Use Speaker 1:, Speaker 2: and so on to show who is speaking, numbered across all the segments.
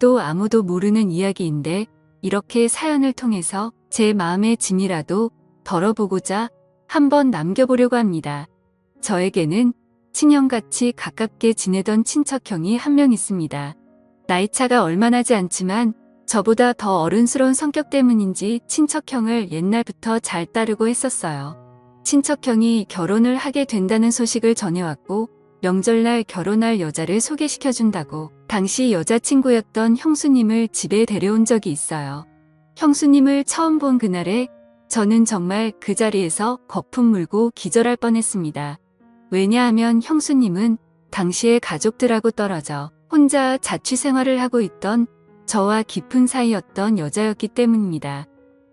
Speaker 1: 아직도 아무도 모르는 이야기인데 이렇게 사연을 통해서 제 마음의 짐이라도 덜어보고자 한번 남겨보려고 합니다. 저에게는 친형같이 가깝게 지내던 친척형이 한 명 있습니다. 나이차가 얼마 나지 않지만 저보다 더 어른스러운 성격 때문인지 친척형을 옛날부터 잘 따르고 했었어요. 친척형이 결혼을 하게 된다는 소식을 전해왔고 명절날 결혼할 여자를 소개시켜준다고 당시 여자친구였던 형수님을 집에 데려온 적이 있어요. 형수님을 처음 본 그날에 저는 정말 그 자리에서 거품 물고 기절할 뻔했습니다. 왜냐하면 형수님은 당시에 가족들하고 떨어져 혼자 자취 생활을 하고 있던 저와 깊은 사이였던 여자였기 때문입니다.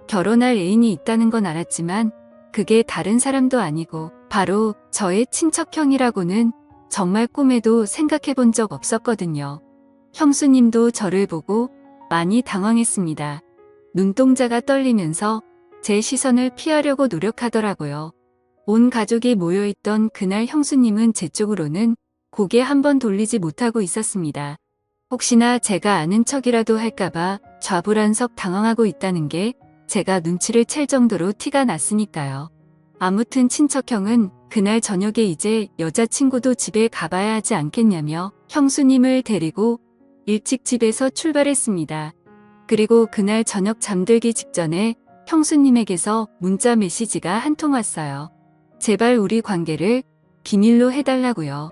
Speaker 1: 결혼할 애인이 있다는 건 알았지만 그게 다른 사람도 아니고 바로 저의 친척형이라고는 정말 꿈에도 생각해 본 적 없었거든요. 형수님도 저를 보고 많이 당황했습니다. 눈동자가 떨리면서 제 시선을 피하려고 노력하더라고요. 온 가족이 모여있던 그날 형수님은 제 쪽으로는 고개 한번 돌리지 못하고 있었습니다. 혹시나 제가 아는 척이라도 할까봐 좌불안석 당황하고 있다는 게 제가 눈치를 챌 정도로 티가 났으니까요. 아무튼 친척형은 그날 저녁에 이제 여자친구도 집에 가봐야 하지 않겠냐며 형수님을 데리고 일찍 집에서 출발했습니다. 그리고 그날 저녁 잠들기 직전에 형수님에게서 문자 메시지가 한 통 왔어요. 제발 우리 관계를 비밀로 해달라고요.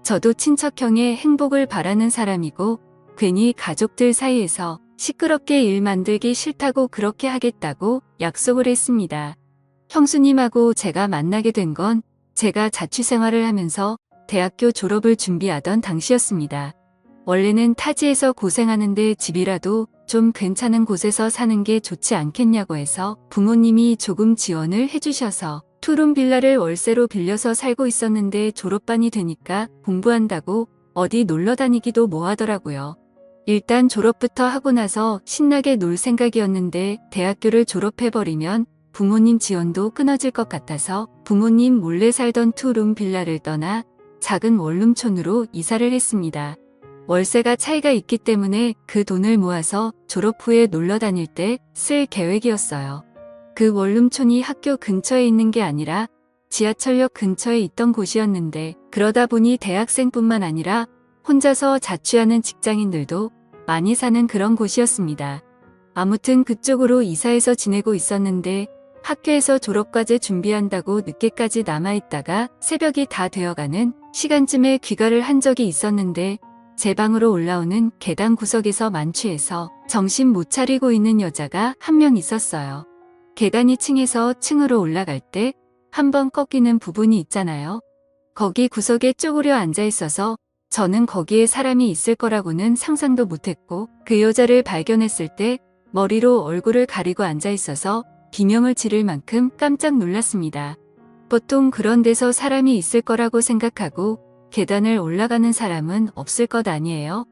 Speaker 1: 저도 친척형의 행복을 바라는 사람이고 괜히 가족들 사이에서 시끄럽게 일 만들기 싫다고 그렇게 하겠다고 약속을 했습니다. 형수님하고 제가 만나게 된 건 제가 자취생활을 하면서 대학교 졸업을 준비하던 당시였습니다. 원래는 타지에서 고생하는데 집이라도 좀 괜찮은 곳에서 사는 게 좋지 않겠냐고 해서 부모님이 조금 지원을 해주셔서 투룸 빌라를 월세로 빌려서 살고 있었는데 졸업반이 되니까 공부한다고 어디 놀러 다니기도 뭐하더라고요. 일단 졸업부터 하고 나서 신나게 놀 생각이었는데 대학교를 졸업해버리면 부모님 지원도 끊어질 것 같아서 부모님 몰래 살던 투룸 빌라를 떠나 작은 원룸촌으로 이사를 했습니다. 월세가 차이가 있기 때문에 그 돈을 모아서 졸업 후에 놀러 다닐 때 쓸 계획이었어요. 그 원룸촌이 학교 근처에 있는 게 아니라 지하철역 근처에 있던 곳이었는데 그러다 보니 대학생뿐만 아니라 혼자서 자취하는 직장인들도 많이 사는 그런 곳이었습니다. 아무튼 그쪽으로 이사해서 지내고 있었는데 학교에서 졸업과제 준비한다고 늦게까지 남아있다가 새벽이 다 되어가는 시간쯤에 귀가를 한 적이 있었는데 제 방으로 올라오는 계단 구석에서 만취해서 정신 못 차리고 있는 여자가 한 명 있었어요. 계단이 층에서 층으로 올라갈 때 한번 꺾이는 부분이 있잖아요. 거기 구석에 쪼그려 앉아 있어서 저는 거기에 사람이 있을 거라고는 상상도 못했고 그 여자를 발견했을 때 머리로 얼굴을 가리고 앉아 있어서 비명을 지를 만큼 깜짝 놀랐습니다. 보통 그런 데서 사람이 있을 거라고 생각하고 계단을 올라가는 사람은 없을 것 아니에요?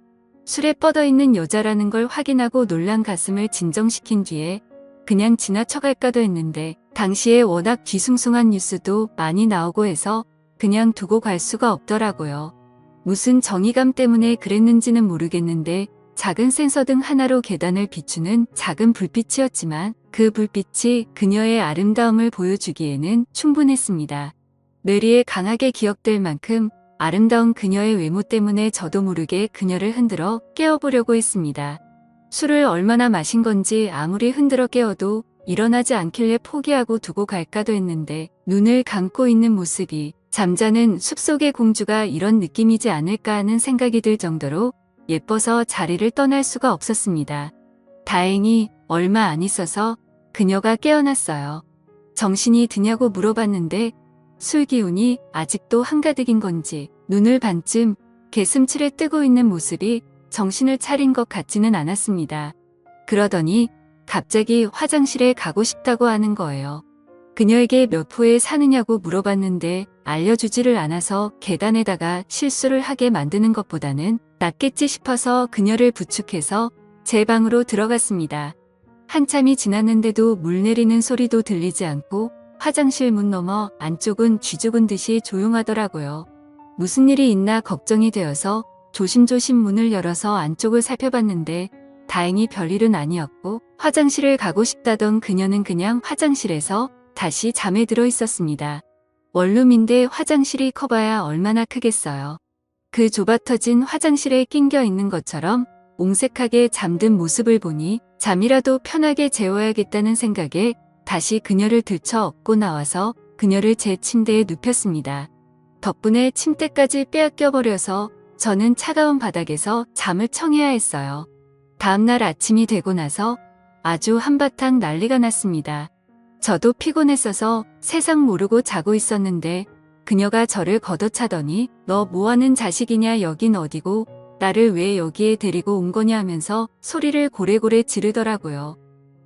Speaker 1: 술에 뻗어 있는 여자라는 걸 확인하고 놀란 가슴을 진정시킨 뒤에 그냥 지나쳐갈까도 했는데 당시에 워낙 뒤숭숭한 뉴스도 많이 나오고 해서 그냥 두고 갈 수가 없더라고요. 무슨 정의감 때문에 그랬는지는 모르겠는데 작은 센서등 하나로 계단을 비추는 작은 불빛이었지만 그 불빛이 그녀의 아름다움을 보여주기에는 충분했습니다. 뇌리에 강하게 기억될 만큼 아름다운 그녀의 외모 때문에 저도 모르게 그녀를 흔들어 깨워보려고 했습니다. 술을 얼마나 마신 건지 아무리 흔들어 깨워도 일어나지 않길래 포기하고 두고 갈까도 했는데 눈을 감고 있는 모습이 잠자는 숲속의 공주가 이런 느낌이지 않을까 하는 생각이 들 정도로 예뻐서 자리를 떠날 수가 없었습니다. 다행히 얼마 안 있어서 그녀가 깨어났어요. 정신이 드냐고 물어봤는데 술 기운이 아직도 한가득인 건지 눈을 반쯤 개슴츠레 뜨고 있는 모습이 정신을 차린 것 같지는 않았습니다. 그러더니 갑자기 화장실에 가고 싶다고 하는 거예요. 그녀에게 몇 호에 사느냐고 물어봤는데 알려주지를 않아서 계단에다가 실수를 하게 만드는 것보다는 낫겠지 싶어서 그녀를 부축해서 제 방으로 들어갔습니다. 한참이 지났는데도 물 내리는 소리도 들리지 않고 화장실 문 너머 안쪽은 쥐죽은 듯이 조용하더라고요. 무슨 일이 있나 걱정이 되어서 조심조심 문을 열어서 안쪽을 살펴봤는데 다행히 별일은 아니었고 화장실을 가고 싶다던 그녀는 그냥 화장실에서 다시 잠에 들어 있었습니다. 원룸인데 화장실이 커봐야 얼마나 크겠어요. 그 좁아터진 화장실에 낑겨 있는 것처럼 옹색하게 잠든 모습을 보니 잠이라도 편하게 재워야겠다는 생각에 다시 그녀를 들쳐 업고 나와서 그녀를 제 침대에 눕혔습니다. 덕분에 침대까지 빼앗겨버려서 저는 차가운 바닥에서 잠을 청해야 했어요. 다음날 아침이 되고 나서 아주 한바탕 난리가 났습니다. 저도 피곤했어서 세상 모르고 자고 있었는데 그녀가 저를 걷어차더니 너 뭐하는 자식이냐, 여긴 어디고 나를 왜 여기에 데리고 온 거냐 하면서 소리를 고래고래 지르더라고요.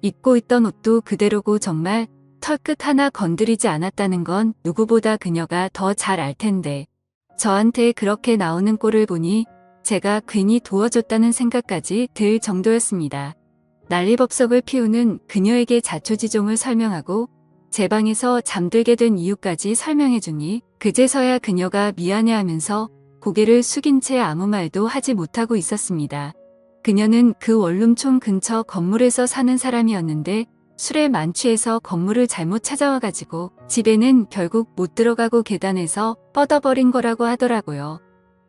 Speaker 1: 입고 있던 옷도 그대로고 정말 털끝 하나 건드리지 않았다는 건 누구보다 그녀가 더 잘 알 텐데 저한테 그렇게 나오는 꼴을 보니 제가 괜히 도와줬다는 생각까지 들 정도였습니다. 난리법석을 피우는 그녀에게 자초지종을 설명하고 제 방에서 잠들게 된 이유까지 설명해주니 그제서야 그녀가 미안해하면서 고개를 숙인 채 아무 말도 하지 못하고 있었습니다. 그녀는 그 원룸촌 근처 건물에서 사는 사람이었는데 술에 만취해서 건물을 잘못 찾아와가지고 집에는 결국 못 들어가고 계단에서 뻗어버린 거라고 하더라고요.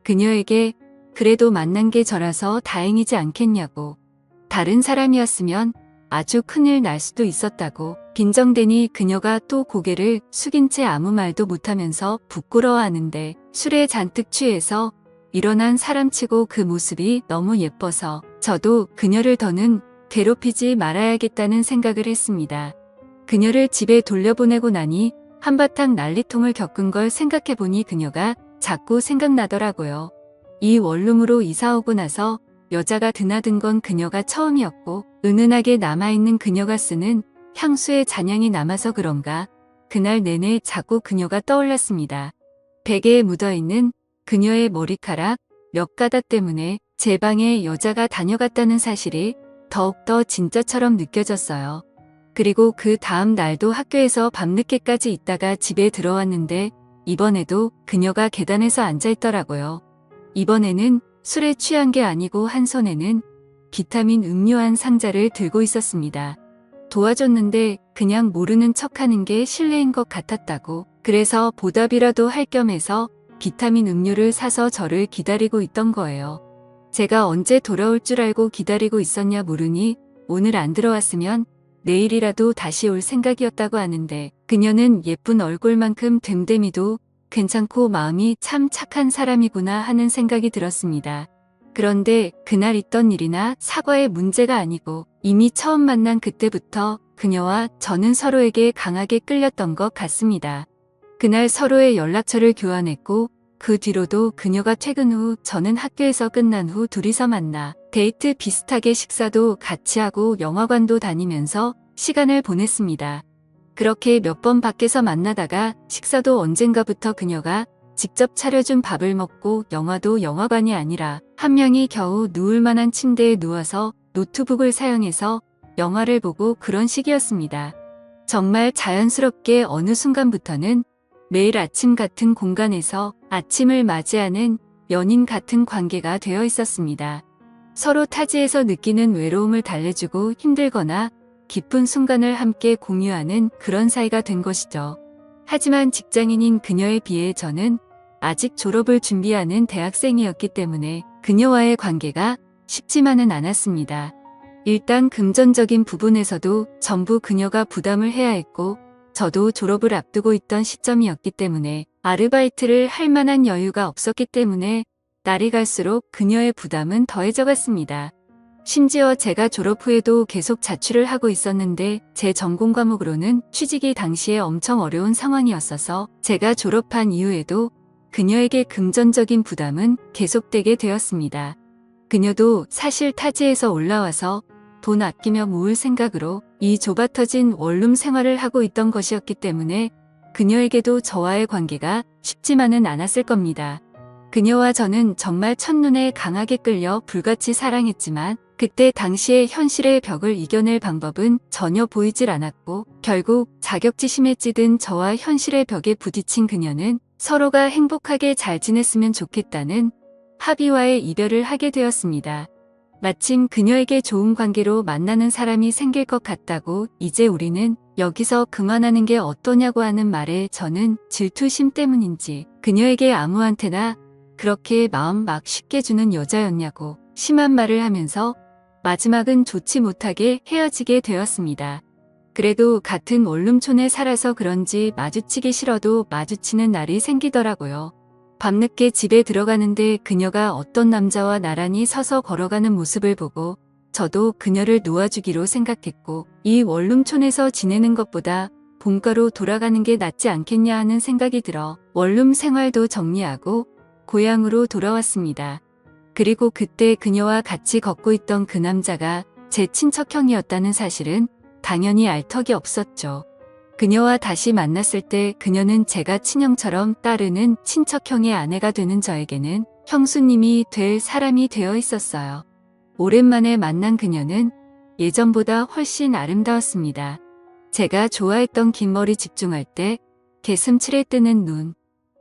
Speaker 1: 그녀에게 그래도 만난 게 저라서 다행이지 않겠냐고, 다른 사람이었으면 아주 큰일 날 수도 있었다고 빈정대니 그녀가 또 고개를 숙인 채 아무 말도 못하면서 부끄러워하는데 술에 잔뜩 취해서 일어난 사람치고 그 모습이 너무 예뻐서 저도 그녀를 더는 괴롭히지 말아야겠다는 생각을 했습니다. 그녀를 집에 돌려보내고 나니 한바탕 난리통을 겪은 걸 생각해보니 그녀가 자꾸 생각나더라고요. 이 원룸으로 이사오고 나서 여자가 드나든 건 그녀가 처음이었고 은은하게 남아있는 그녀가 쓰는 향수의 잔향이 남아서 그런가 그날 내내 자꾸 그녀가 떠올랐습니다. 베개에 묻어있는 그녀의 머리카락 몇 가닥 때문에 제 방에 여자가 다녀갔다는 사실이 더욱더 진짜처럼 느껴졌어요. 그리고 그 다음 날도 학교에서 밤늦게까지 있다가 집에 들어왔는데 이번에도 그녀가 계단에서 앉아있더라고요. 이번에는 술에 취한 게 아니고 한 손에는 비타민 음료 한 상자를 들고 있었습니다. 도와줬는데 그냥 모르는 척하는 게 실례인 것 같았다고, 그래서 보답이라도 할 겸해서 비타민 음료를 사서 저를 기다리고 있던 거예요. 제가 언제 돌아올 줄 알고 기다리고 있었냐 물으니 오늘 안 들어왔으면 내일이라도 다시 올 생각이었다고 하는데 그녀는 예쁜 얼굴만큼 됨됨이도 괜찮고 마음이 참 착한 사람이구나 하는 생각이 들었습니다. 그런데 그날 있던 일이나 사과의 문제가 아니고 이미 처음 만난 그때부터 그녀와 저는 서로에게 강하게 끌렸던 것 같습니다. 그날 서로의 연락처를 교환했고 그 뒤로도 그녀가 퇴근 후 저는 학교에서 끝난 후 둘이서 만나 데이트 비슷하게 식사도 같이 하고 영화관도 다니면서 시간을 보냈습니다. 그렇게 몇 번 밖에서 만나다가 식사도 언젠가부터 그녀가 직접 차려준 밥을 먹고 영화도 영화관이 아니라 한 명이 겨우 누울 만한 침대에 누워서 노트북을 사용해서 영화를 보고 그런 식이었습니다. 정말 자연스럽게 어느 순간부터는 매일 아침 같은 공간에서 아침을 맞이하는 연인 같은 관계가 되어 있었습니다. 서로 타지에서 느끼는 외로움을 달래주고 힘들거나 기쁜 순간을 함께 공유하는 그런 사이가 된 것이죠. 하지만 직장인인 그녀에 비해 저는 아직 졸업을 준비하는 대학생이었기 때문에 그녀와의 관계가 쉽지만은 않았습니다. 일단 금전적인 부분에서도 전부 그녀가 부담을 해야 했고 저도 졸업을 앞두고 있던 시점이었기 때문에 아르바이트를 할 만한 여유가 없었기 때문에 날이 갈수록 그녀의 부담은 더해져 갔습니다. 심지어 제가 졸업 후에도 계속 자취를 하고 있었는데 제 전공 과목으로는 취직이 당시에 엄청 어려운 상황이었어서 제가 졸업한 이후에도 그녀에게 금전적인 부담은 계속되게 되었습니다. 그녀도 사실 타지에서 올라와서 돈 아끼며 모을 생각으로 이 좁아터진 원룸 생활을 하고 있던 것이었기 때문에 그녀에게도 저와의 관계가 쉽지만은 않았을 겁니다. 그녀와 저는 정말 첫눈에 강하게 끌려 불같이 사랑했지만 그때 당시의 현실의 벽을 이겨낼 방법은 전혀 보이질 않았고 결국 자격지심에 찌든 저와 현실의 벽에 부딪힌 그녀는 서로가 행복하게 잘 지냈으면 좋겠다는 하비와의 이별을 하게 되었습니다. 마침 그녀에게 좋은 관계로 만나는 사람이 생길 것 같다고 이제 우리는 여기서 그만하는 게 어떠냐고 하는 말에 저는 질투심 때문인지 그녀에게 아무한테나 그렇게 마음 막 쉽게 주는 여자였냐고 심한 말을 하면서 마지막은 좋지 못하게 헤어지게 되었습니다. 그래도 같은 원룸촌에 살아서 그런지 마주치기 싫어도 마주치는 날이 생기더라고요. 밤늦게 집에 들어가는데 그녀가 어떤 남자와 나란히 서서 걸어가는 모습을 보고 저도 그녀를 놓아주기로 생각했고 이 원룸촌에서 지내는 것보다 본가로 돌아가는 게 낫지 않겠냐 하는 생각이 들어 원룸 생활도 정리하고 고향으로 돌아왔습니다. 그리고 그때 그녀와 같이 걷고 있던 그 남자가 제 친척형이었다는 사실은 당연히 알 턱이 없었죠. 그녀와 다시 만났을 때 그녀는 제가 친형처럼 따르는 친척형의 아내가 되는 저에게는 형수님이 될 사람이 되어 있었어요. 오랜만에 만난 그녀는 예전보다 훨씬 아름다웠습니다. 제가 좋아했던 긴 머리 집중할 때 개슴츠레 뜨는 눈.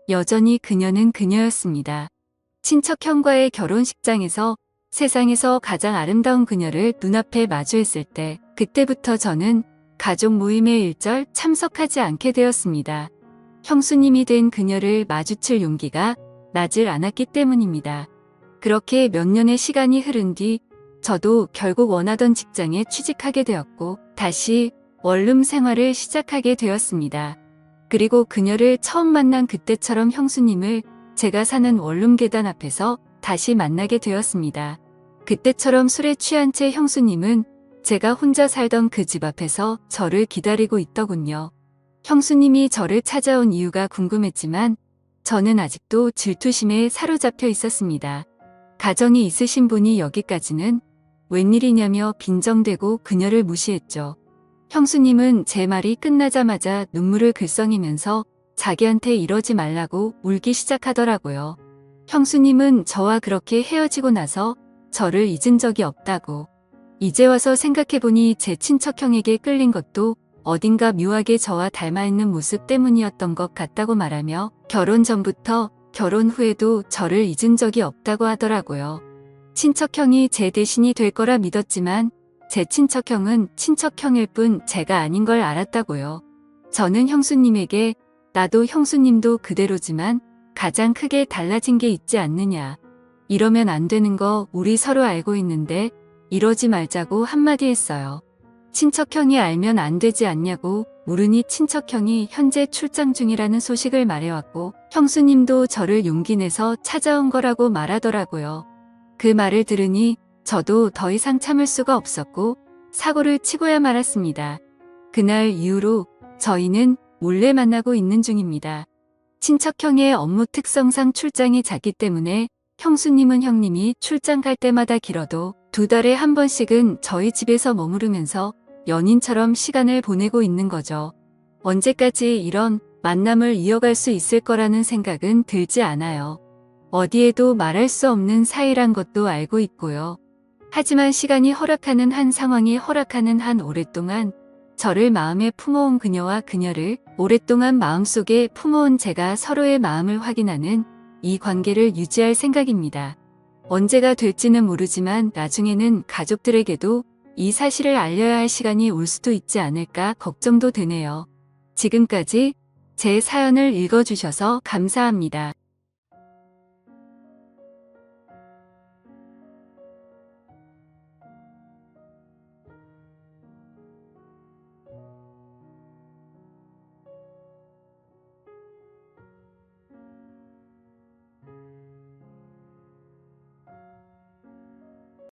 Speaker 1: 여전히 그녀는 그녀였습니다. 친척형과의 결혼식장에서 세상에서 가장 아름다운 그녀를 눈앞에 마주했을 때 그때부터 저는 가족 모임에 일절 참석하지 않게 되었습니다. 형수님이 된 그녀를 마주칠 용기가 나질 않았기 때문입니다. 그렇게 몇 년의 시간이 흐른 뒤 저도 결국 원하던 직장에 취직하게 되었고 다시 원룸 생활을 시작하게 되었습니다. 그리고 그녀를 처음 만난 그때처럼 형수님을 제가 사는 원룸 계단 앞에서 다시 만나게 되었습니다. 그때처럼 술에 취한 채 형수님은 제가 혼자 살던 그 집 앞에서 저를 기다리고 있더군요. 형수님이 저를 찾아온 이유가 궁금했지만 저는 아직도 질투심에 사로잡혀 있었습니다. 가정이 있으신 분이 여기까지는 웬일이냐며 빈정대고 그녀를 무시했죠. 형수님은 제 말이 끝나자마자 눈물을 글썽이면서 자기한테 이러지 말라고 울기 시작하더라고요. 형수님은 저와 그렇게 헤어지고 나서 저를 잊은 적이 없다고. 이제 와서 생각해보니 제 친척형에게 끌린 것도 어딘가 묘하게 저와 닮아있는 모습 때문이었던 것 같다고 말하며 결혼 전부터 결혼 후에도 저를 잊은 적이 없다고 하더라고요. 친척형이 제 대신이 될 거라 믿었지만 제 친척형은 친척형일 뿐 제가 아닌 걸 알았다고요. 저는 형수님에게 나도 형수님도 그대로지만 가장 크게 달라진 게 있지 않느냐. 이러면 안 되는 거 우리 서로 알고 있는데 이러지 말자고 한마디 했어요. 친척형이 알면 안 되지 않냐고 물으니 친척형이 현재 출장 중이라는 소식을 말해왔고 형수님도 저를 용기 내서 찾아온 거라고 말하더라고요. 그 말을 들으니 저도 더 이상 참을 수가 없었고 사고를 치고야 말았습니다. 그날 이후로 저희는 몰래 만나고 있는 중입니다. 친척형의 업무 특성상 출장이 잦기 때문에 형수님은 형님이 출장 갈 때마다 길어도 2달에 한 번씩은 저희 집에서 머무르면서 연인처럼 시간을 보내고 있는 거죠. 언제까지 이런 만남을 이어갈 수 있을 거라는 생각은 들지 않아요. 어디에도 말할 수 없는 사이란 것도 알고 있고요. 하지만 시간이 허락하는 한 상황이 허락하는 한 오랫동안 저를 마음에 품어온 그녀와 그녀를 오랫동안 마음속에 품어온 제가 서로의 마음을 확인하는 이 관계를 유지할 생각입니다. 언제가 될지는 모르지만 나중에는 가족들에게도 이 사실을 알려야 할 시간이 올 수도 있지 않을까 걱정도 되네요. 지금까지 제 사연을 읽어주셔서 감사합니다.